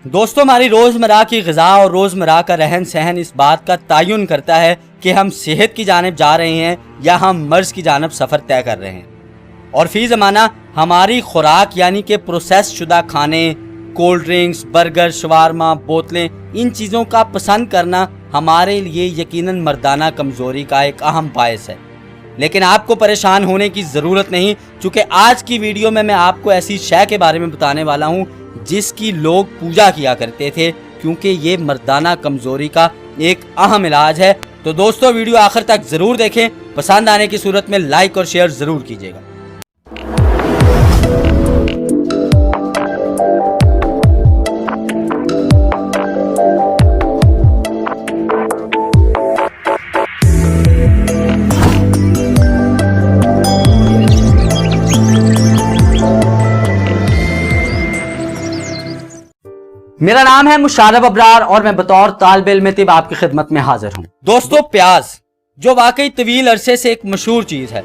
दोस्तों, हमारी रोजमर्रा की ग़िज़ा और रोजमर्रा का रहन सहन इस बात का तयन करता है कि हम सेहत की जानिब जा रहे हैं या हम मर्ज़ की जानिब सफ़र तय कर रहे हैं। और फी ज़माना हमारी खुराक यानी कि प्रोसेस शुदा खाने, कोल्ड ड्रिंक्स, बर्गर, शवारमा, बोतलें, इन चीज़ों का पसंद करना हमारे लिए यकीनन मर्दाना कमज़ोरी का एक अहम बायस है। लेकिन आपको परेशान होने की ज़रूरत नहीं, क्योंकि आज की वीडियो में मैं आपको ऐसी शय के बारे में बताने वाला हूँ जिसकी लोग पूजा किया करते थे, क्योंकि ये मर्दाना कमज़ोरी का एक अहम इलाज है। तो दोस्तों, वीडियो आखिर तक ज़रूर देखें। पसंद आने की सूरत में लाइक और शेयर ज़रूर कीजिएगा। मेरा नाम है मुशारफ अबरार और मैं बतौर तालिब इल्म तिब आपकी खिदमत में हाजिर हूँ। दोस्तों, प्याज जो वाकई तवील अरसे से एक मशहूर चीज़ है।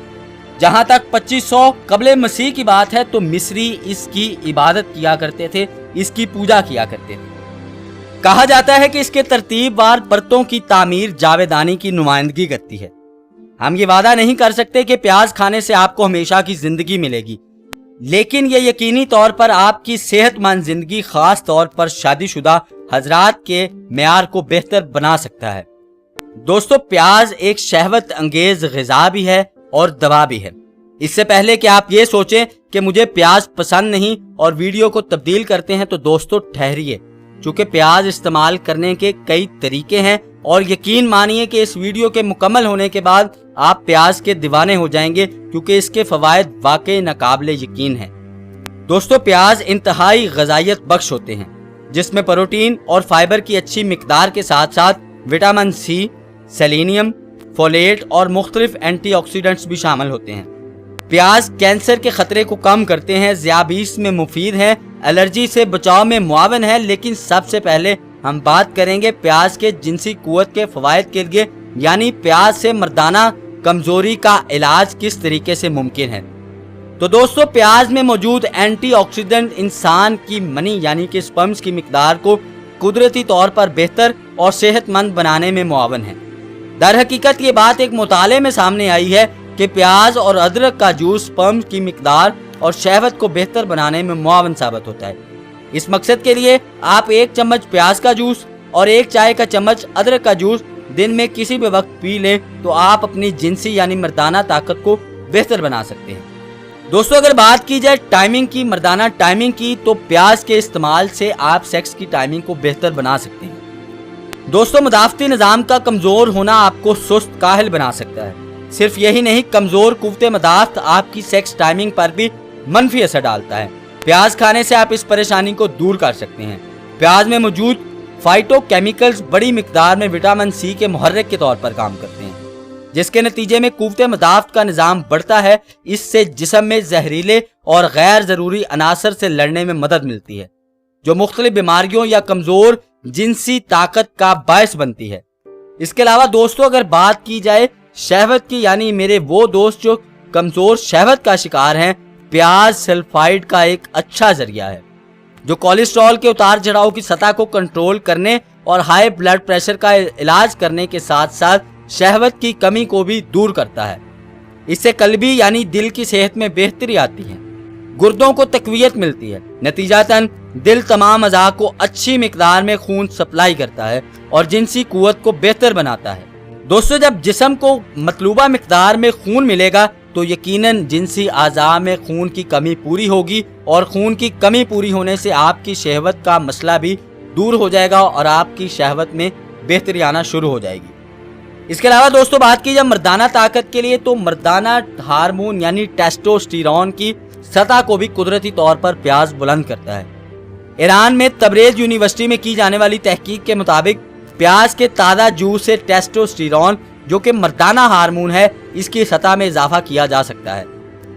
जहाँ तक 2500 कबले मसीह की बात है तो मिस्री इसकी इबादत किया करते थे, इसकी पूजा किया करते थे। कहा जाता है कि इसके तरतीबवार बर्तों की तामीर जावेदानी की नुमाइंदगी करती है। हम ये वादा नहीं कर सकते कि प्याज खाने से आपको हमेशा की जिंदगी मिलेगी, लेकिन यह यकीनी तौर पर आपकी सेहतमंद जिंदगी, खास तौर पर शादीशुदा हजरात के मेयार को बेहतर बना सकता है। दोस्तों, प्याज एक शहवत अंगेज ग़िज़ा भी है और दवा भी है। इससे पहले कि आप ये सोचें कि मुझे प्याज पसंद नहीं और वीडियो को तब्दील करते हैं, तो दोस्तों ठहरिए, क्योंकि प्याज इस्तेमाल करने के कई तरीके हैं और यकीन मानिए कि इस वीडियो के मुकम्मल होने के बाद आप प्याज के दीवाने हो जाएंगे, क्योंकि इसके फवायद वाकई नाकाबिले यकीन हैं। दोस्तों, प्याज इंतहाई ग़िज़ाइयत बख्श होते हैं, जिसमें प्रोटीन और फाइबर की अच्छी मिकदार के साथ साथ विटामिन सी, सेलेनियम, फोलेट और मुख्तलिफ एंटीऑक्सीडेंट्स भी शामिल होते हैं। प्याज कैंसर के खतरे को कम करते हैं, ज़ियाबीस में मुफीद है, एलर्जी से बचाव में मुआवन है। लेकिन सबसे पहले हम बात करेंगे प्याज के जिनसी कुव्वत के फवायद के लिए, यानी प्याज से मर्दाना कमजोरी का इलाज किस तरीके से मुमकिन है। तो दोस्तों, प्याज में मौजूद एंटीऑक्सीडेंट इंसान की मनी यानी कि स्पर्म्स की मिकदार को कुदरती तौर पर बेहतर और सेहतमंद बनाने में मुआवन है। दर हकीकत ये बात एक मुताले में सामने आई है कि प्याज और अदरक का जूस स्पर्म की मिकदार और शहवत को बेहतर बनाने में मुआवन साबित होता है। इस मकसद के लिए आप 1 चम्मच प्याज का जूस और 1 चाय का चम्मच अदरक का जूस दिन में किसी भी वक्त पी लें तो आप अपनी जिनसी यानी मर्दाना ताकत को बेहतर बना सकते हैं। दोस्तों, अगर बात की जाए टाइमिंग की, मर्दाना टाइमिंग की, तो प्याज के इस्तेमाल से आप सेक्स की टाइमिंग को बेहतर बना सकते हैं। दोस्तों, मुदाफ़ती निज़ाम का कमज़ोर होना आपको सुस्त काहिल बना सकता है। सिर्फ यही नहीं, कमज़ोर कुव्वते मदाफ़त आपकी सेक्स टाइमिंग पर भी मनफी असर डालता है। प्याज खाने से आप इस परेशानी को दूर कर सकते हैं। प्याज में मौजूद फाइटोकेमिकल्स बड़ी मिकदार में विटामिन सी के मुहर्रिक के तौर पर काम करते हैं, जिसके नतीजे में कुव्वते मदाफ़त का निज़ाम बढ़ता है। इससे जिस्म में जहरीले और गैर ज़रूरी अनासर से लड़ने में मदद मिलती है, जो मुख्तलिफ बीमारियों या कमज़ोर जिनसी ताकत का बायस बनती है। इसके अलावा दोस्तों, अगर बात की जाए शहवत की, यानी मेरे वो दोस्त जो कमज़ोर शहवत का शिकार हैं, प्याज सल्फाइड का एक अच्छा जरिया है, जो कोलेस्ट्रॉल के उतार चढ़ाव की सतह को कंट्रोल करने और हाई ब्लड प्रेशर का इलाज करने के साथ साथ शहवत की कमी को भी दूर करता है। इससे कल्बी यानी दिल की सेहत में बेहतरी आती है, गुर्दों को तकवीयत मिलती है। नतीजतन दिल तमाम अज़ा को अच्छी मिकदार में खून सप्लाई करता है और जिनसी कुव्वत को बेहतर बनाता है। दोस्तों, जब जिस्म को मतलूबा मिकदार में खून मिलेगा तो यकीनन जिनसी आज़ा में खून की कमी पूरी होगी और खून की कमी पूरी होने से आपकी शहवत का मसला भी दूर हो जाएगा और आपकी शहवत में बेहतरी आना शुरू हो जाएगी। इसके अलावा दोस्तों, बात की जाए मर्दाना ताकत के लिए, तो मर्दाना हार्मोन यानी टेस्टोस्टेरोन की सतह को भी कुदरती तौर पर प्याज बुलंद करता है। ईरान में तबरेज यूनिवर्सिटी में की जाने वाली तहकीक के मुताबिक प्याज के ताज़ा जूस से टेस्टोस्टेरोन, जो कि मर्दाना हार्मोन है, इसकी सतह में इजाफा किया जा सकता है।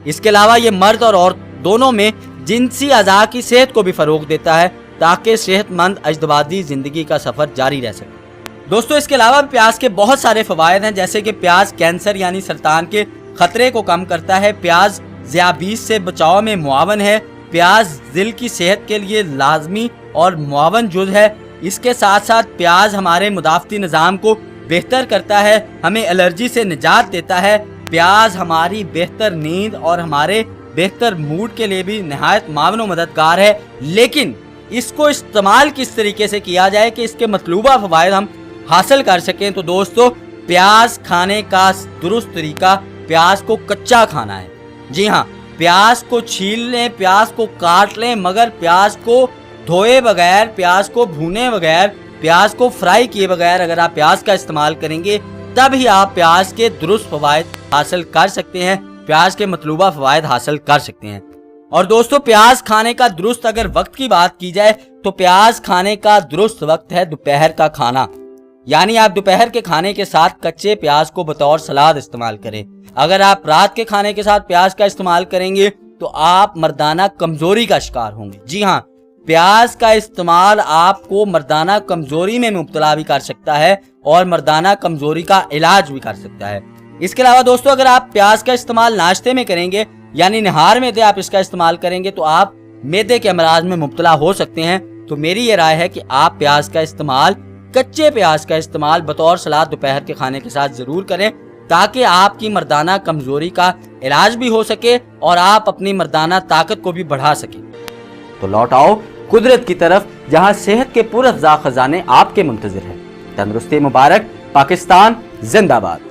इसके अलावा ये मर्द और औरत दोनों में जिनसी अज़ा की सेहत को भी फ़रोग देता है, ताकि सेहतमंद अजदबादी ज़िंदगी का सफ़र जारी रह सके। दोस्तों, इसके अलावा प्याज के बहुत सारे फ़वायद हैं, जैसे कि प्याज कैंसर यानी सरतान के खतरे को कम करता है, प्याज ज़ियाबीस से बचाव में मुआवन है, प्याज दिल की सेहत के लिए लाजमी और मुआवन जुज़ है। इसके साथ साथ प्याज हमारे मुदाफ़ती निज़ाम को बेहतर करता है, हमें एलर्जी से निजात देता है। प्याज हमारी बेहतर नींद और हमारे बेहतर मूड के लिए भी नहायत मावन और मददगार है। लेकिन इसको इस्तेमाल किस तरीके से किया जाए कि इसके मतलूबा फ़वाइद हम हासिल कर सकें। तो दोस्तों, प्याज खाने का दुरुस्त तरीका प्याज को कच्चा खाना है। जी हाँ, प्याज को छील लें, प्याज को काट लें, मगर प्याज को धोए बगैर, प्याज को भूने बगैर, प्याज को फ्राई किए बगैर अगर आप प्याज का इस्तेमाल करेंगे तभी आप प्याज के दुरुस्त फ़वाइद हासिल कर सकते हैं, प्याज के मतलूबा फ़वाइद हासिल कर सकते हैं। और दोस्तों, प्याज खाने का दुरुस्त अगर वक्त की बात की जाए तो प्याज खाने का दुरुस्त वक्त है दोपहर का खाना। यानी आप दोपहर के खाने के साथ कच्चे प्याज को बतौर सलाद इस्तेमाल करें। अगर आप रात के खाने के साथ प्याज का इस्तेमाल करेंगे तो आप मर्दाना कमजोरी का शिकार होंगे। जी हाँ, प्याज का इस्तेमाल आपको मर्दाना कमजोरी में मुब्तला भी कर सकता है और मर्दाना कमजोरी का इलाज भी कर सकता है। इसके अलावा दोस्तों, अगर आप प्याज का इस्तेमाल नाश्ते में करेंगे यानी निहार में आप इसका इस्तेमाल करेंगे तो आप मैदे के अमराज में मुब्तला हो सकते हैं। तो मेरी ये राय है कि आप प्याज का इस्तेमाल, कच्चे प्याज का इस्तेमाल बतौर सलाद दोपहर के खाने के साथ जरूर करें, ताकि आपकी मर्दाना कमजोरी का इलाज भी हो सके और आप अपनी मर्दाना ताकत को भी बढ़ा सके। तो लौट आओ कुदरत की तरफ, जहां सेहत के पुरअफ़ज़ा खजाने आपके मुंतज़िर हैं। तंदुरुस्ती मुबारक। पाकिस्तान जिंदाबाद।